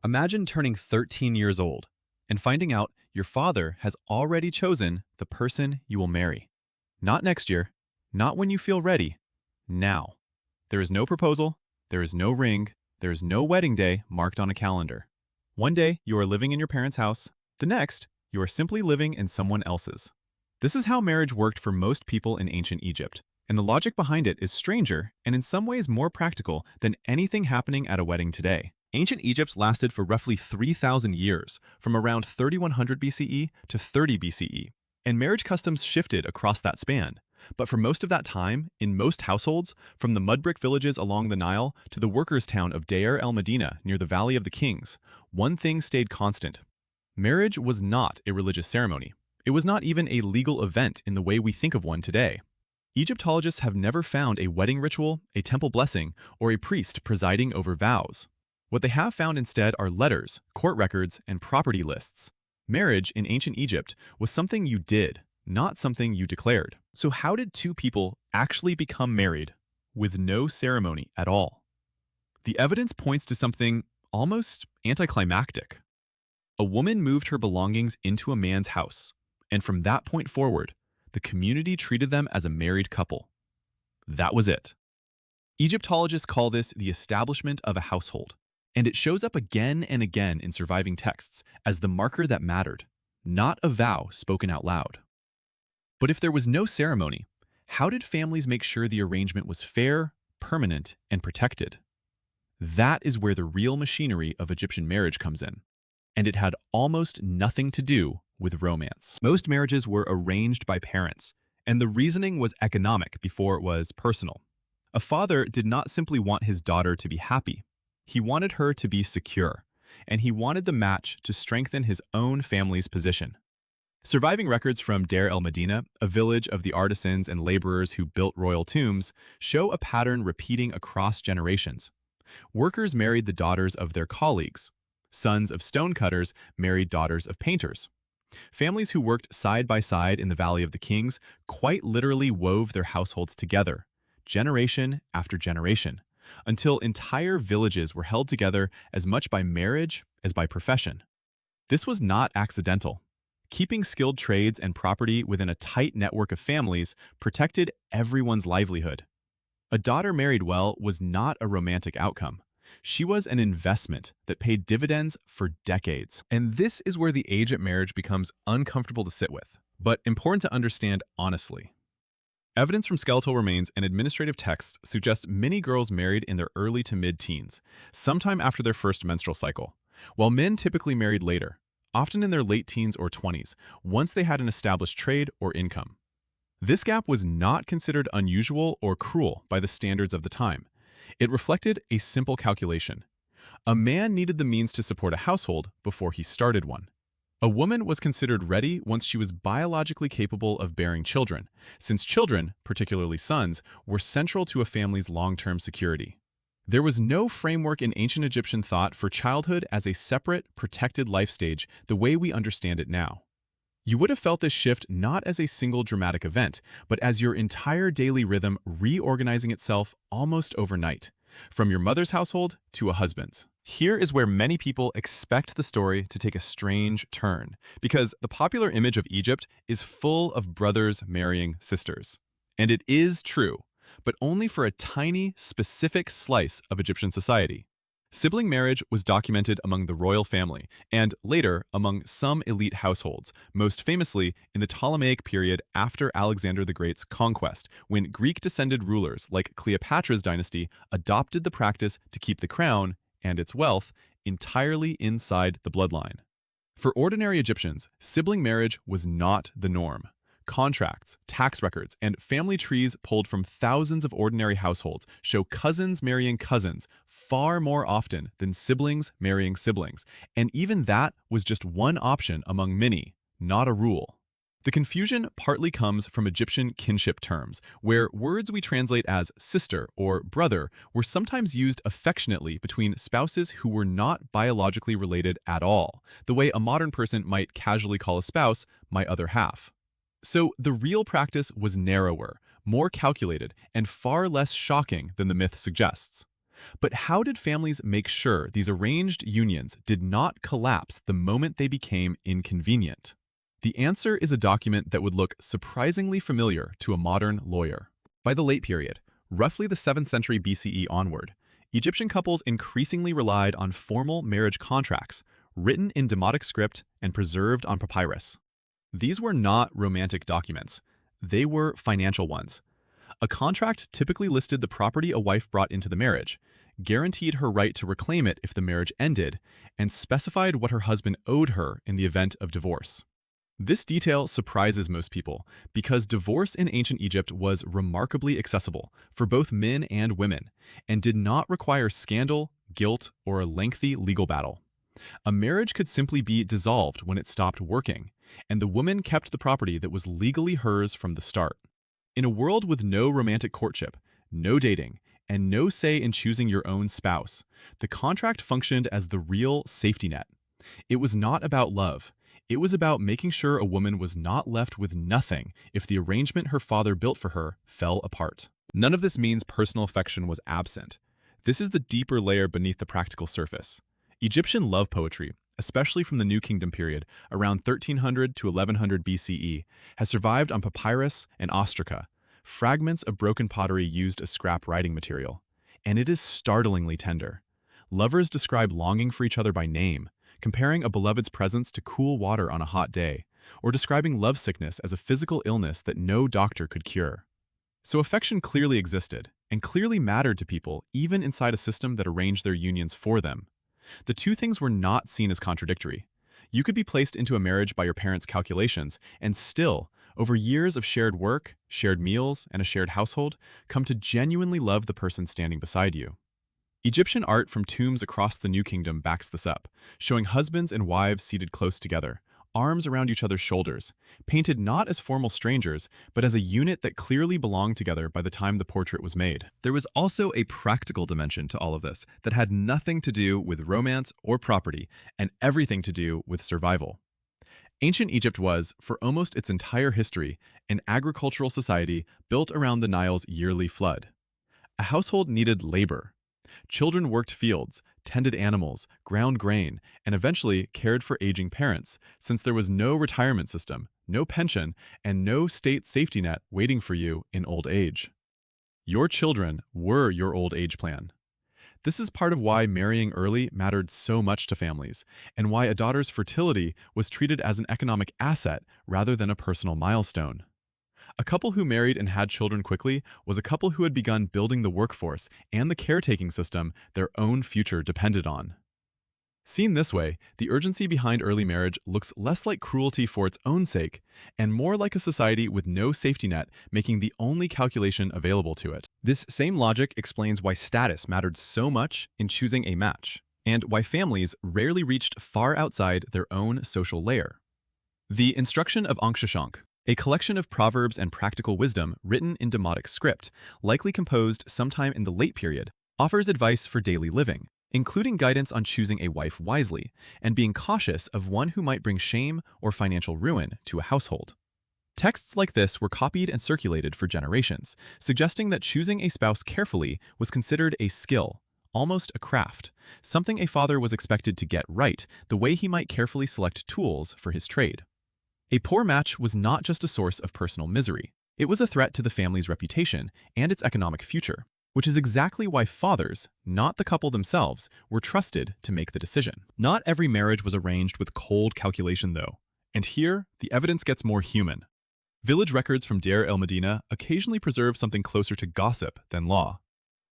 Imagine turning 13 years old and finding out your father has already chosen the person you will marry. Not next year, not when you feel ready, now. There is no proposal, there is no ring, there is no wedding day marked on a calendar. One day, you are living in your parents' house. The next, you are simply living in someone else's. This is how marriage worked for most people in ancient Egypt, and the logic behind it is stranger and in some ways more practical than anything happening at a wedding today. Ancient Egypt lasted for roughly 3,000 years, from around 3100 BCE to 30 BCE, and marriage customs shifted across that span. But for most of that time, in most households, from the mud brick villages along the Nile to the workers' town of Deir el-Medina near the Valley of the Kings, one thing stayed constant. Marriage was not a religious ceremony. It was not even a legal event in the way we think of one today. Egyptologists have never found a wedding ritual, a temple blessing, or a priest presiding over vows. What they have found instead are letters, court records, and property lists. Marriage in ancient Egypt was something you did, not something you declared. So how did two people actually become married with no ceremony at all? The evidence points to something almost anticlimactic. A woman moved her belongings into a man's house, and from that point forward, the community treated them as a married couple. That was it. Egyptologists call this the establishment of a household, and it shows up again and again in surviving texts as the marker that mattered, not a vow spoken out loud. But if there was no ceremony, how did families make sure the arrangement was fair, permanent, and protected? That is where the real machinery of Egyptian marriage comes in, and it had almost nothing to do with romance. Most marriages were arranged by parents, and the reasoning was economic before it was personal. A father did not simply want his daughter to be happy. He wanted her to be secure, and he wanted the match to strengthen his own family's position. Surviving records from Deir el-Medina, a village of the artisans and laborers who built royal tombs, show a pattern repeating across generations. Workers married the daughters of their colleagues. Sons of stonecutters married daughters of painters. Families who worked side by side in the Valley of the Kings quite literally wove their households together, generation after generation, until entire villages were held together as much by marriage as by profession. This was not accidental. Keeping skilled trades and property within a tight network of families protected everyone's livelihood. A daughter married well was not a romantic outcome. She was an investment that paid dividends for decades. And this is where the age at marriage becomes uncomfortable to sit with, but important to understand honestly. Evidence from skeletal remains and administrative texts suggest many girls married in their early to mid-teens, sometime after their first menstrual cycle, while men typically married later, often in their late teens or 20s, once they had an established trade or income. This gap was not considered unusual or cruel by the standards of the time. It reflected a simple calculation. A man needed the means to support a household before he started one. A woman was considered ready once she was biologically capable of bearing children, since children, particularly sons, were central to a family's long-term security. There was no framework in ancient Egyptian thought for childhood as a separate, protected life stage the way we understand it now. You would have felt this shift not as a single dramatic event, but as your entire daily rhythm reorganizing itself almost overnight, from your mother's household to a husband's. Here is where many people expect the story to take a strange turn, because the popular image of Egypt is full of brothers marrying sisters. And it is true, but only for a tiny, specific slice of Egyptian society. Sibling marriage was documented among the royal family, and later among some elite households, most famously in the Ptolemaic period after Alexander the Great's conquest, when Greek-descended rulers like Cleopatra's dynasty adopted the practice to keep the crown and its wealth entirely inside the bloodline. For ordinary Egyptians, sibling marriage was not the norm. Contracts, tax records, and family trees pulled from thousands of ordinary households show cousins marrying cousins far more often than siblings marrying siblings, and even that was just one option among many, not a rule. The confusion partly comes from Egyptian kinship terms, where words we translate as sister or brother were sometimes used affectionately between spouses who were not biologically related at all, the way a modern person might casually call a spouse my other half. So the real practice was narrower, more calculated, and far less shocking than the myth suggests. But how did families make sure these arranged unions did not collapse the moment they became inconvenient? The answer is a document that would look surprisingly familiar to a modern lawyer. By the late period, roughly the 7th century BCE onward, Egyptian couples increasingly relied on formal marriage contracts written in Demotic script and preserved on papyrus. These were not romantic documents. They were financial ones. A contract typically listed the property a wife brought into the marriage, guaranteed her right to reclaim it if the marriage ended, and specified what her husband owed her in the event of divorce. This detail surprises most people because divorce in ancient Egypt was remarkably accessible for both men and women and did not require scandal, guilt, or a lengthy legal battle. A marriage could simply be dissolved when it stopped working, and the woman kept the property that was legally hers from the start. In a world with no romantic courtship, no dating, and no say in choosing your own spouse, the contract functioned as the real safety net. It was not about love. It was about making sure a woman was not left with nothing if the arrangement her father built for her fell apart. None of this means personal affection was absent. This is the deeper layer beneath the practical surface. Egyptian love poetry, especially from the New Kingdom period, around 1300 to 1100 BCE, has survived on papyrus and ostraca, fragments of broken pottery used as scrap writing material. And it is startlingly tender. Lovers describe longing for each other by name, comparing a beloved's presence to cool water on a hot day, or describing lovesickness as a physical illness that no doctor could cure. So affection clearly existed, and clearly mattered to people even inside a system that arranged their unions for them. The two things were not seen as contradictory. You could be placed into a marriage by your parents' calculations, and still, over years of shared work, shared meals, and a shared household, come to genuinely love the person standing beside you. Egyptian art from tombs across the New Kingdom backs this up, showing husbands and wives seated close together, arms around each other's shoulders, painted not as formal strangers, but as a unit that clearly belonged together by the time the portrait was made. There was also a practical dimension to all of this that had nothing to do with romance or property, and everything to do with survival. Ancient Egypt was, for almost its entire history, an agricultural society built around the Nile's yearly flood. A household needed labor. Children worked fields, tended animals, ground grain, and eventually cared for aging parents, since there was no retirement system, no pension, and no state safety net waiting for you in old age. Your children were your old age plan. This is part of why marrying early mattered so much to families, and why a daughter's fertility was treated as an economic asset rather than a personal milestone. A couple who married and had children quickly was a couple who had begun building the workforce and the caretaking system their own future depended on. Seen this way, the urgency behind early marriage looks less like cruelty for its own sake, and more like a society with no safety net making the only calculation available to it. This same logic explains why status mattered so much in choosing a match, and why families rarely reached far outside their own social layer. The Instruction of Ankh-Shushank, a collection of proverbs and practical wisdom written in Demotic script, likely composed sometime in the late period, offers advice for daily living, including guidance on choosing a wife wisely and being cautious of one who might bring shame or financial ruin to a household. Texts like this were copied and circulated for generations, suggesting that choosing a spouse carefully was considered a skill, almost a craft, something a father was expected to get right, the way he might carefully select tools for his trade. A poor match was not just a source of personal misery. It was a threat to the family's reputation and its economic future, which is exactly why fathers, not the couple themselves, were trusted to make the decision. Not every marriage was arranged with cold calculation, though, and here the evidence gets more human. Village records from Deir el-Medina occasionally preserve something closer to gossip than law.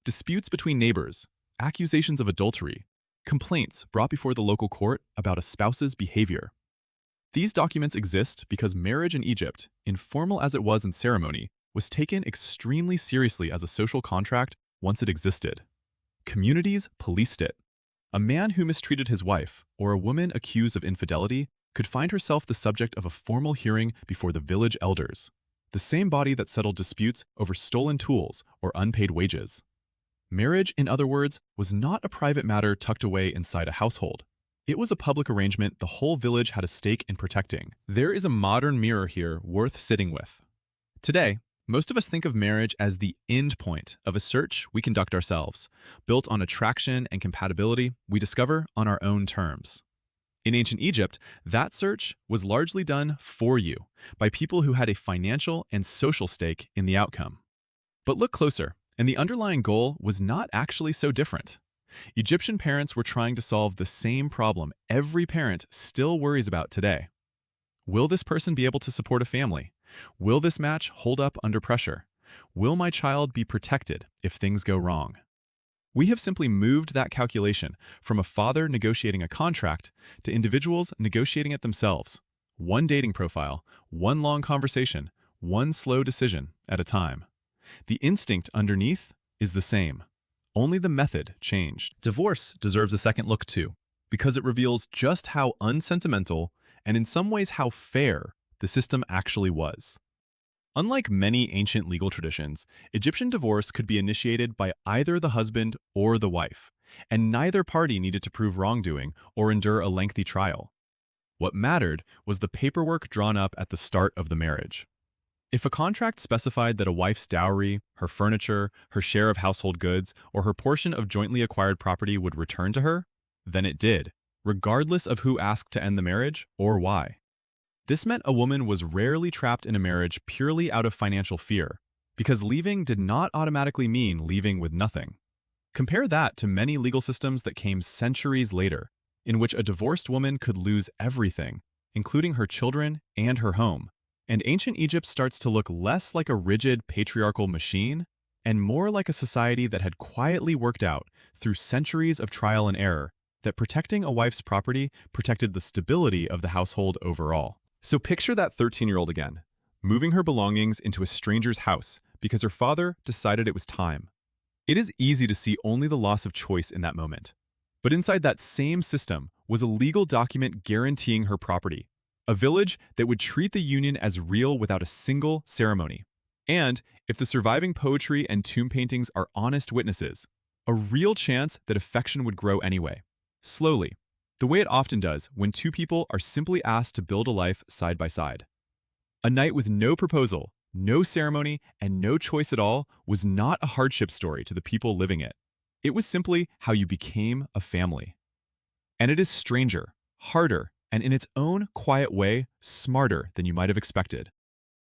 Disputes between neighbors, accusations of adultery, complaints brought before the local court about a spouse's behavior. These documents exist because marriage in Egypt, informal as it was in ceremony, was taken extremely seriously as a social contract once it existed. Communities policed it. A man who mistreated his wife, or a woman accused of infidelity, could find herself the subject of a formal hearing before the village elders, the same body that settled disputes over stolen tools or unpaid wages. Marriage, in other words, was not a private matter tucked away inside a household. It was a public arrangement the whole village had a stake in protecting. There is a modern mirror here worth sitting with. Today, Most of us think of marriage as the end point of a search we conduct ourselves, built on attraction and compatibility we discover on our own terms. In ancient Egypt, that search was largely done for you by people who had a financial and social stake in the outcome. But look closer, and the underlying goal was not actually so different. Egyptian parents were trying to solve the same problem every parent still worries about today. Will this person be able to support a family? Will this match hold up under pressure? Will my child be protected if things go wrong? We have simply moved that calculation from a father negotiating a contract to individuals negotiating it themselves. One dating profile, one long conversation, one slow decision at a time. The instinct underneath is the same. Only the method changed. Divorce deserves a second look too, because it reveals just how unsentimental and in some ways how fair the system actually was. Unlike many ancient legal traditions, Egyptian divorce could be initiated by either the husband or the wife, and neither party needed to prove wrongdoing or endure a lengthy trial. What mattered was the paperwork drawn up at the start of the marriage. If a contract specified that a wife's dowry, her furniture, her share of household goods, or her portion of jointly acquired property would return to her, then it did, regardless of who asked to end the marriage or why. This meant a woman was rarely trapped in a marriage purely out of financial fear, because leaving did not automatically mean leaving with nothing. Compare that to many legal systems that came centuries later, in which a divorced woman could lose everything, including her children and her home. And ancient Egypt starts to look less like a rigid patriarchal machine and more like a society that had quietly worked out, through centuries of trial and error, that protecting a wife's property protected the stability of the household overall. So picture that 13-year-old again, moving her belongings into a stranger's house because her father decided it was time. It is easy to see only the loss of choice in that moment. But inside that same system was a legal document guaranteeing her property, a village that would treat the union as real without a single ceremony. And, if the surviving poetry and tomb paintings are honest witnesses, a real chance that affection would grow anyway, slowly, the way it often does when two people are simply asked to build a life side by side. A night with no proposal, no ceremony, and no choice at all was not a hardship story to the people living it. It was simply how you became a family. And it is stranger, harder, and in its own quiet way, smarter than you might have expected.